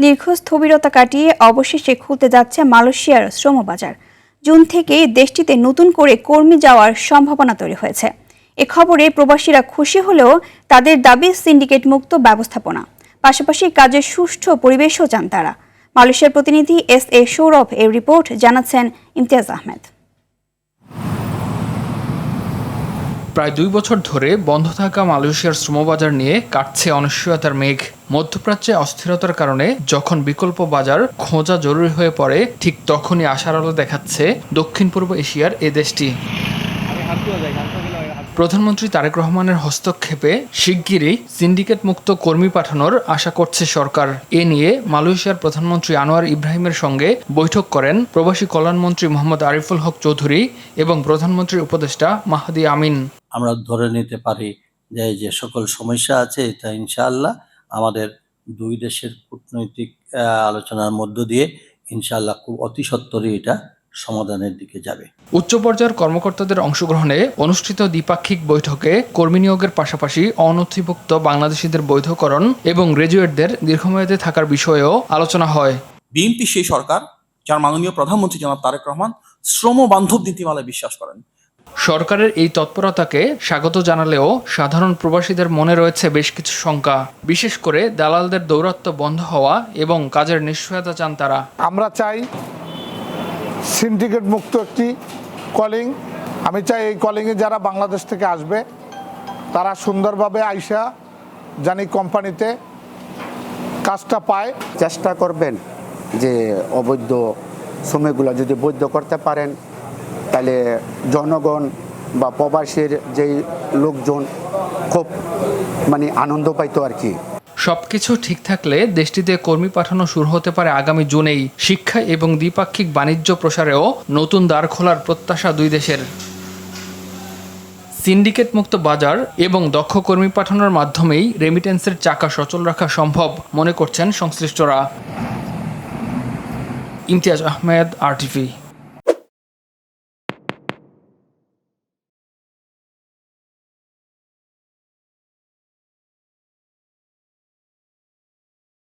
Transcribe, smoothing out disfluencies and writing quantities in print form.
দীর্ঘ স্থবিরতা কাটিয়ে অবশেষে খুলতে যাচ্ছে মালয়েশিয়ার শ্রমবাজার। জুন থেকেই দেশটিতে নতুন করে কর্মী যাওয়ার সম্ভাবনা তৈরি হয়েছে। এ খবরে প্রবাসীরা খুশি হলেও তাদের দাবি সিন্ডিকেট মুক্ত ব্যবস্থাপনা, পাশাপাশি কাজের সুষ্ঠু পরিবেশও চান তারা। মালয়েশিয়ার প্রতিনিধি SA সৌরভ এই রিপোর্ট জানাচ্ছেন ইমতিয়াজ আহমেদ। প্রায় 2 বছর ধরে বন্ধ থাকা মালয়েশিয়ার শ্রমবাজার নিয়ে কাটছে অনিশ্চয়তার মেঘ। মধ্যপ্রাচ্যে অস্থিরতার কারণে যখন বিকল্প বাজার খোঁজা জরুরি হয়ে পড়ে, ঠিক তখনই আশার আলো দেখাচ্ছে দক্ষিণ পূর্ব এশিয়ার এ দেশটি। প্রধানমন্ত্রী তারেক রহমানের হস্তক্ষেপে শিগগিরই সিন্ডিকেট মুক্ত কর্মী পাঠানোর আশা করছে সরকার। এ নিয়ে মালয়েশিয়ার প্রধানমন্ত্রী আনোয়ার ইব্রাহিমের সঙ্গে বৈঠক করেন প্রবাসী কল্যাণমন্ত্রী মোহাম্মদ আরিফুল হক চৌধুরী এবং প্রধানমন্ত্রীর উপদেষ্টা মাহাদি আমিন। আমরা ধরে নিতে পারি যে সকল সমস্যা আছে, এটা ইনশাআল্লাহ আমাদের দুই দেশের কূটনৈতিক আলোচনার মধ্য দিয়ে ইনশাআল্লাহ খুব অতি সত্বরই এটা সমাধানের দিকে যাবে। উচ্চ পর্যায়ের কর্মকর্তাদের অংশগ্রহণে অনুষ্ঠিত দ্বিপাক্ষিক বৈঠকে কর্মী নিয়োগের পাশাপাশি অনথিভুক্ত বাংলাদেশিদের বৈধকরণ এবং গ্র্যাজুয়েটদের দীর্ঘমেয়াদে থাকার বিষয়েও আলোচনা হয়। বিএনপি সেই সরকার যার মাননীয় প্রধানমন্ত্রী জনাব তারেক রহমান শ্রম বান্ধব নীতিমালায় বিশ্বাস করেন। সরকারের এই তৎপরতাকে স্বাগত জানালেও সাধারণ প্রবাসীদের মনে রয়েছে বেশ কিছু শঙ্কা। বিশেষ করে দালালদের দৌরাত্ম্য বন্ধ হওয়া এবং কাজের নিশ্চয়তা চান তারা। আমরা চাই সিন্ডিকেট মুক্ত একটি কলিং। আমি চাই এই কলিংয়ে যারা বাংলাদেশ থেকে আসবে তারা সুন্দরভাবে আইসা জানি কোম্পানিতে কাজটা পায়। চেষ্টা করবেন যে অবৈধ শ্রমিকগুলো যদি বৈধ করতে পারেন, তাহলে জনগণ বা প্রবাসীর যেই লোকজন খুব আনন্দ পাইতো আর কি। সবকিছু ঠিক থাকলে দেশটিতে কর্মী পাঠানো শুরু হতে পারে আগামী জুনেই। শিক্ষা এবং দ্বিপাক্ষিক বাণিজ্য প্রসারেও নতুন দ্বার খোলার প্রত্যাশা দুই দেশের। সিন্ডিকেট মুক্ত বাজার এবং দক্ষ কর্মী পাঠানোর মাধ্যমেই রেমিটেন্সের চাকা সচল রাখা সম্ভব মনে করছেন সংশ্লিষ্টরা। ইমতিয়াজ আহমেদ, RTV।